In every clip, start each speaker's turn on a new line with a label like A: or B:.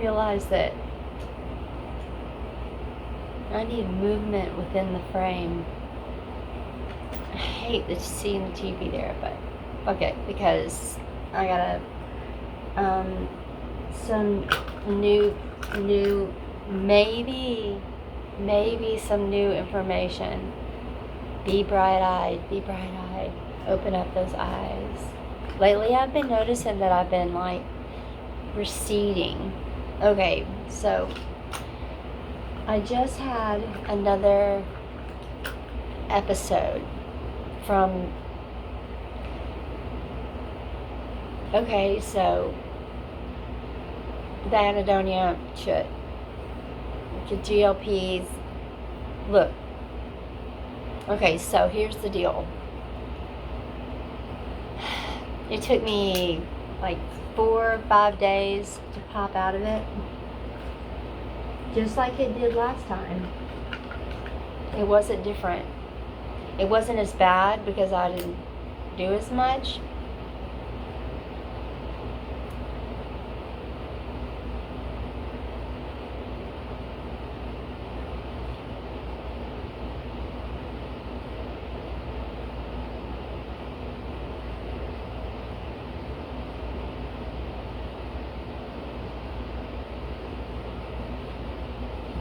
A: realized that I need movement within the frame. I hate that seeing the TV there, but fuck it, because I gotta some new maybe some new information. Be bright-eyed, open up those eyes. Lately I've been noticing that I've been like receding. Okay, so I just had another episode from, okay, so the anhedonia shit, the GLPs, look, okay, so here's the deal. It took me like 4 or 5 days to pop out of it, just like it did last time. It wasn't different. It wasn't as bad because I didn't do as much.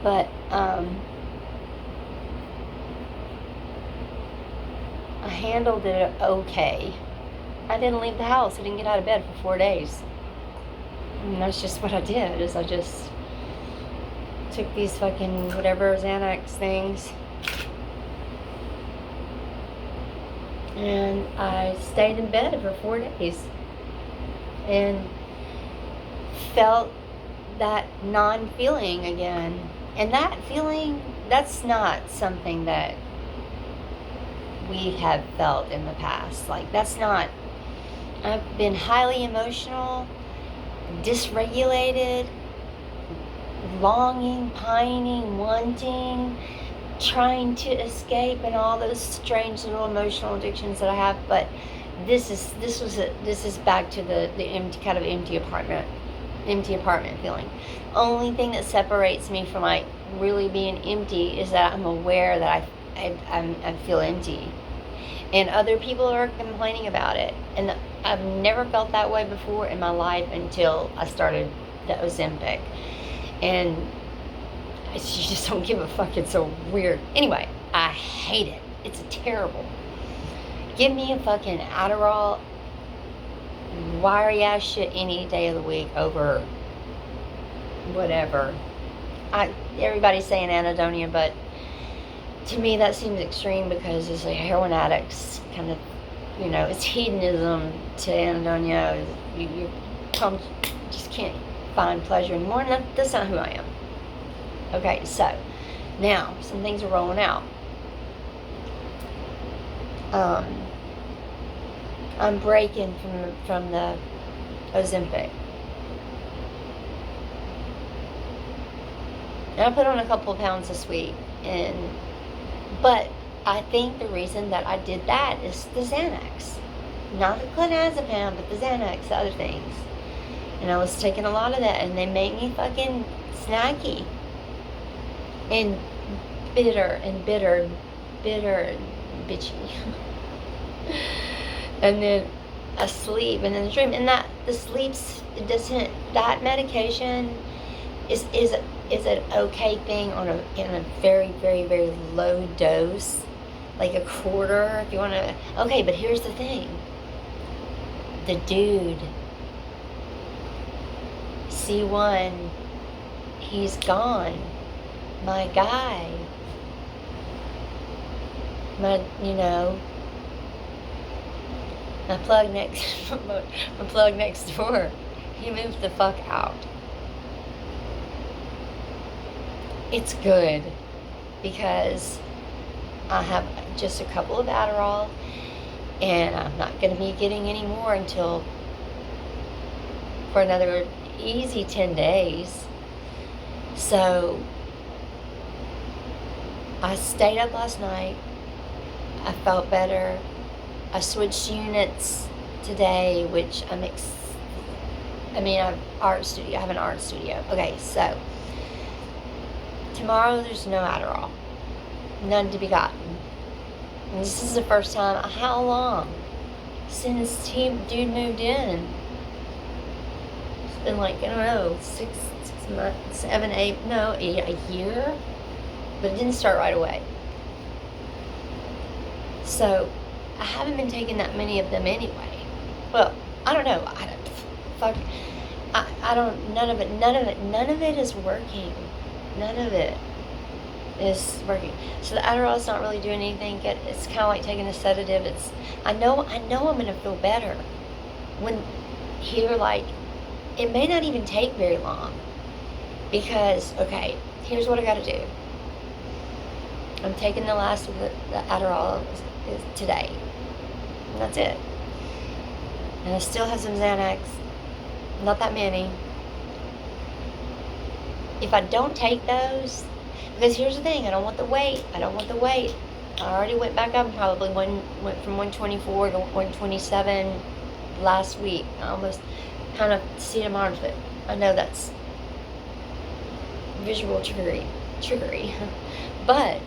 A: But I handled it okay. I didn't leave the house. I didn't get out of bed for 4 days. And that's just what I did, is I just took these fucking whatever Xanax things. And I stayed in bed for 4 days. And felt that non-feeling again. And that feeling, that's not something that we have felt in the past. Like, that's not, I've been highly emotional, dysregulated, longing, pining, wanting, trying to escape, and all those strange little emotional addictions that I have. But this is back to the empty, kind of empty apartment feeling. Only thing that separates me from like really being empty is that I'm aware that I feel empty, and other people are complaining about it, and I've never felt that way before in my life until I started the Ozempic, and you just don't give a fuck. It's so weird. Anyway, I hate it. It's terrible. Give me a fucking Adderall, wiry ass shit any day of the week over whatever. Everybody's saying anhedonia, but to me that seems extreme, because it's like heroin addicts kind of, it's hedonism to anhedonia. You just can't find pleasure anymore, and that's not who I am. Okay, so now some things are rolling out. I'm breaking from the Ozempic. And I put on a couple of pounds this week, but I think the reason that I did that is the Xanax. Not the clonazepam, but the Xanax, the other things. And I was taking a lot of that, and they make me fucking snacky. And bitter and bitchy. And then I sleep, and then the dream, and that the sleeps, it doesn't, that medication is an okay thing in a very, very, very low dose, like a quarter if you want to. Okay, but here's the thing. The dude, C1, he's gone. My guy, my plug next door, he moved the fuck out. It's good, because I have just a couple of Adderall, and I'm not going to be getting any more until for another easy 10 days. So I stayed up last night. I felt better. I switched units today, which I mean, I have art studio. I have an art studio. Okay, so tomorrow there's no Adderall, none to be gotten. And this is the first time. How long since dude moved in? It's been like, I don't know, 6 months, 7, 8, no, a year. But it didn't start right away. So I haven't been taking that many of them anyway. Well, I don't know. I don't, none of it is working. None of it is working. So the Adderall is not really doing anything. It's kind of like taking a sedative. I know I'm going to feel better when here, like, it may not even take very long because, okay, here's what I got to do. I'm taking the last of the Adderall today. And that's it. And I still have some Xanax. Not that many. If I don't take those, because here's the thing, I don't want the weight. I already went back up and probably went from 124 to 127 last week. I almost kind of see them arms, but I know that's visual triggery. But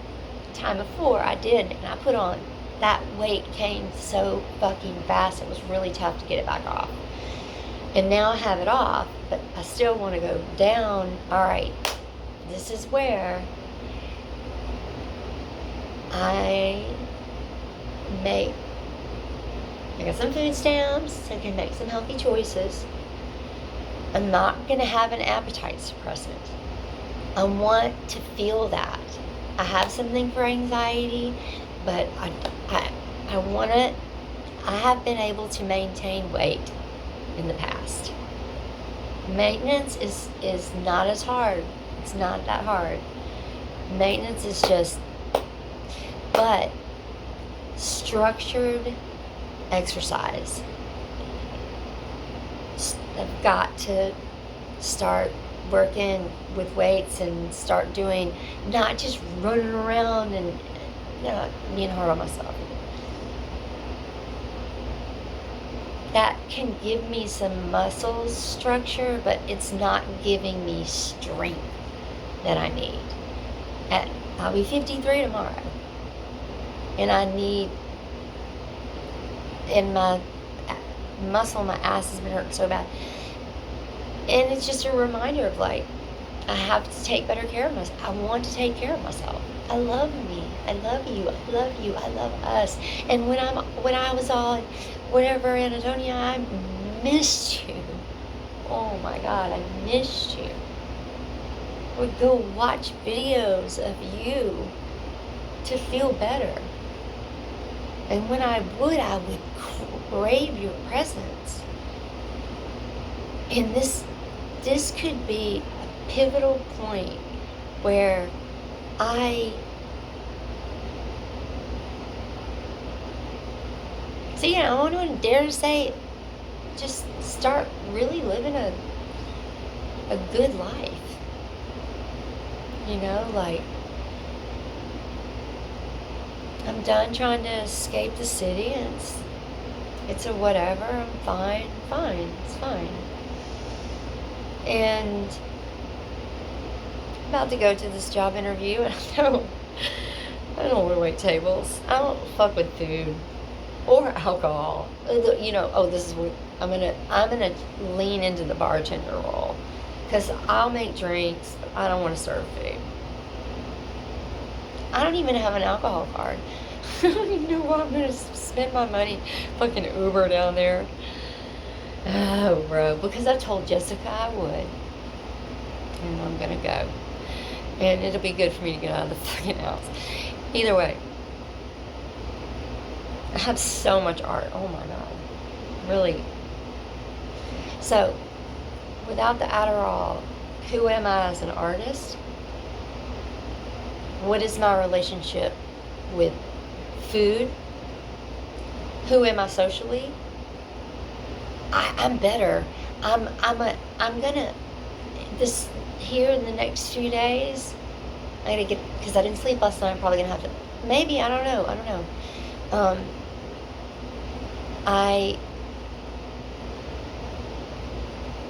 A: time before I did, and I put on, that weight came so fucking fast, it was really tough to get it back off. And now I have it off, but I still want to go down. All right, this is where I got some food stamps, so I can make some healthy choices. I'm not going to have an appetite suppressant. I want to feel that. I have something for anxiety, but I want to. I have been able to maintain weight in the past. Maintenance is not as hard. It's not that hard. Maintenance is just, but structured exercise. I've got to start working with weights and start doing, not just running around and being hard on myself. That can give me some muscle structure, but it's not giving me strength that I need. I'll be 53 tomorrow, and I need, in my muscle, my ass has been hurting so bad. And it's just a reminder of, like, I have to take better care of myself. I want to take care of myself. I love me. I love you. I love you. I love us. And when I was all whatever, Anatonia, I missed you. Oh my God, I missed you. I would go watch videos of you to feel better. And when I would crave your presence. And this could be a pivotal point where I wouldn't dare to say, just start really living a good life. Like, I'm done trying to escape the city, and it's a whatever. I'm fine. It's fine. And I'm about to go to this job interview, and I don't want to wait tables. I don't fuck with food or alcohol. This is what I'm gonna lean into the bartender role, because I'll make drinks, but I don't want to serve food. I don't even have an alcohol card. I don't even know what I'm gonna spend my money fucking Uber down there. Oh, bro, because I told Jessica I would. And I'm gonna go. And it'll be good for me to get out of the fucking house. Either way. I have so much art. Oh my God. Really. So, without the Adderall, who am I as an artist? What is my relationship with food? Who am I socially? I'm better. I'm gonna, this here in the next few days, I gotta get, because I didn't sleep last night, I'm probably gonna have to, maybe, I don't know.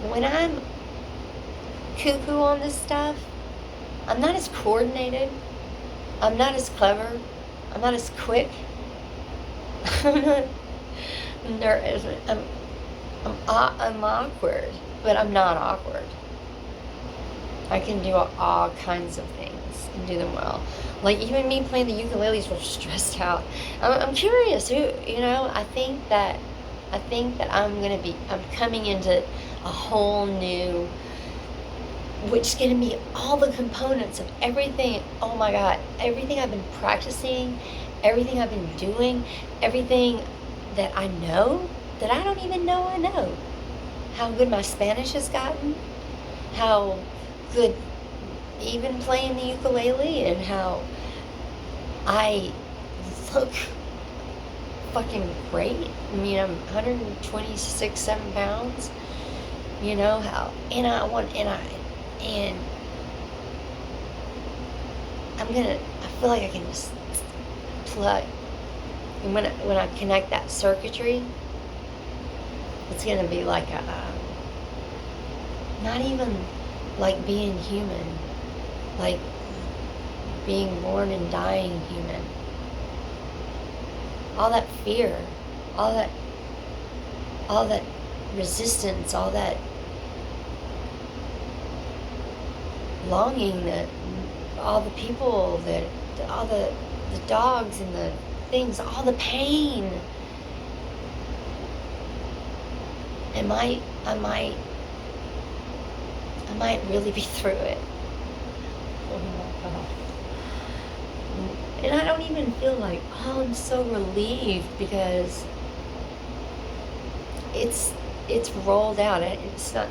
A: when I'm cuckoo on this stuff, I'm not as coordinated. I'm not as clever. I'm not as quick. I'm not nervous. I'm awkward, but I'm not awkward. I can do all kinds of things and do them well. Like even me playing the ukulele was stressed out. I'm curious who, I think that I'm coming into a whole new, which is going to be all the components of everything. Oh my God, everything I've been practicing, everything I've been doing, everything that I know that I don't even know I know. How good my Spanish has gotten, how good even playing the ukulele, and how I look fucking great. I mean, I'm 126-7 pounds. How, and I feel like I can just plug. And when I connect that circuitry, it's gonna be like not even like being human, like being born and dying human. All that fear, all that resistance, all that longing, that all the people, that all the dogs and the things, all the pain. I might really be through it. Oh my God. And I don't even feel like, oh, I'm so relieved, because it's rolled out. It's not,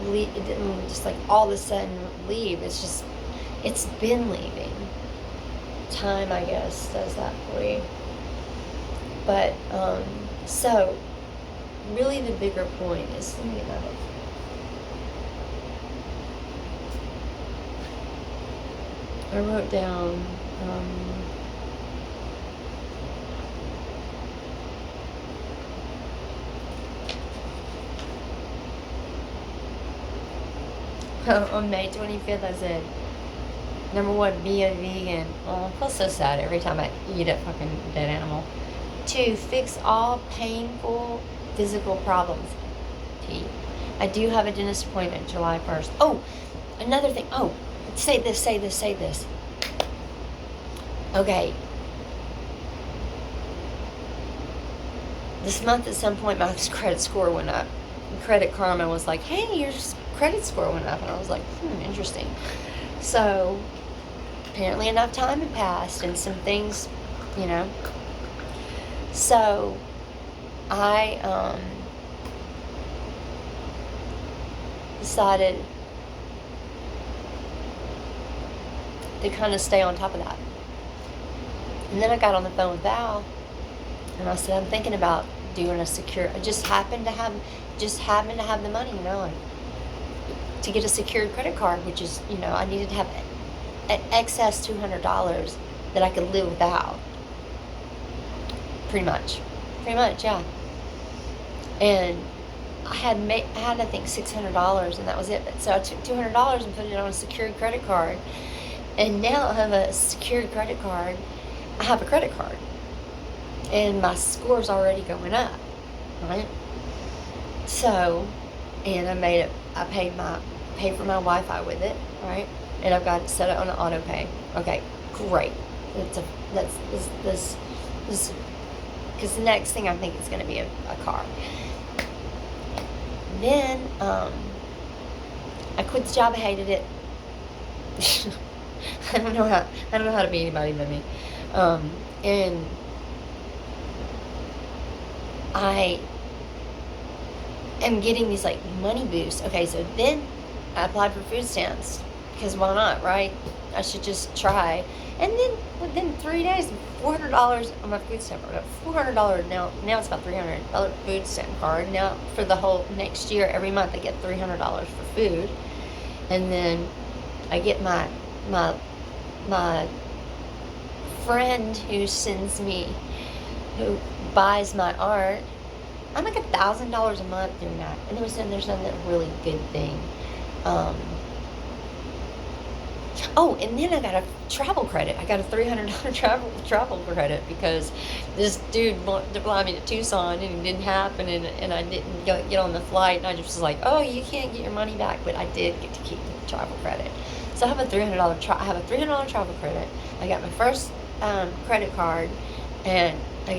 A: it didn't just like all of a sudden leave. It's been leaving. Time, I guess, does that for you. But, so, really the bigger point is, let me get my book. I wrote down, on May 25th, I said, number 1, be a vegan. Oh, I feel so sad every time I eat a fucking dead animal. 2, fix all painful physical problems. T. I do have a dentist appointment July 1st. Oh, another thing. Oh, say this. Okay. This month at some point my credit score went up. Credit Karma was like, hey, your credit score went up. And I was like, interesting. So, apparently enough time had passed and some things, So, I decided to kind of stay on top of that. And then I got on the phone with Val, and I said, I'm thinking about doing a secure. I just happened to have the money, like, to get a secured credit card, which is, I needed to have excess $200 that I could live without. Pretty much, yeah. And I had I think $600, and that was it. So I took $200 and put it on a secured credit card, and now I have a secured credit card. I have a credit card, and my score's already going up, right? So, and I paid for my Wi-Fi with it, right? And I've got it set on auto pay. Okay, great. This because the next thing I think is going to be a car. Then I quit the job. I hated it. I don't know how to be anybody but me. And I am getting these like money boosts. Okay, so then I applied for food stamps, because why not, right? I should just try. And then within 3 days, $400 on my food stamp card. $400 now it's about $300 food stamp card. Now for the whole next year, every month I get $300 for food. And then I get my friend who buys my art, I make $1,000 a month doing that, and then there's another really good thing. Um, oh, and then I got a travel credit. I got a $300 travel credit because this dude wanted to fly me to Tucson, and it didn't happen, and I didn't get on the flight, and I just was like, oh, you can't get your money back, but I did get to keep the travel credit. So I have a $300 travel credit. I got my first credit card, and I'm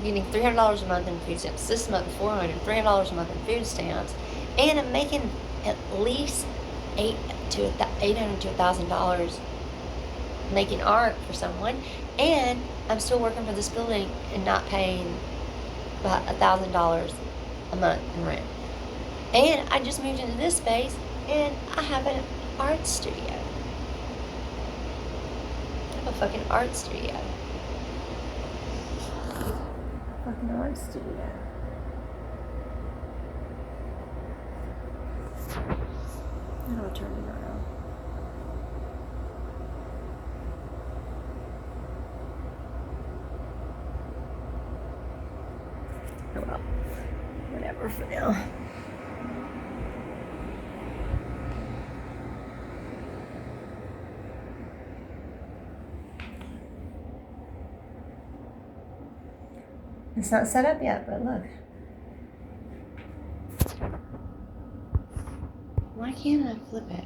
A: getting $300 a month in food stamps. This month, $300 a month in food stamps, and I'm making at least $800 to $1,000 making art for someone, and I'm still working for this building and not paying about $1,000 a month in rent. And I just moved into this space, and I have an art studio. I have a fucking art studio. Fucking art studio. How do I turn it around? Oh well, whatever for now. It's not set up yet, but look. Why can't I flip it?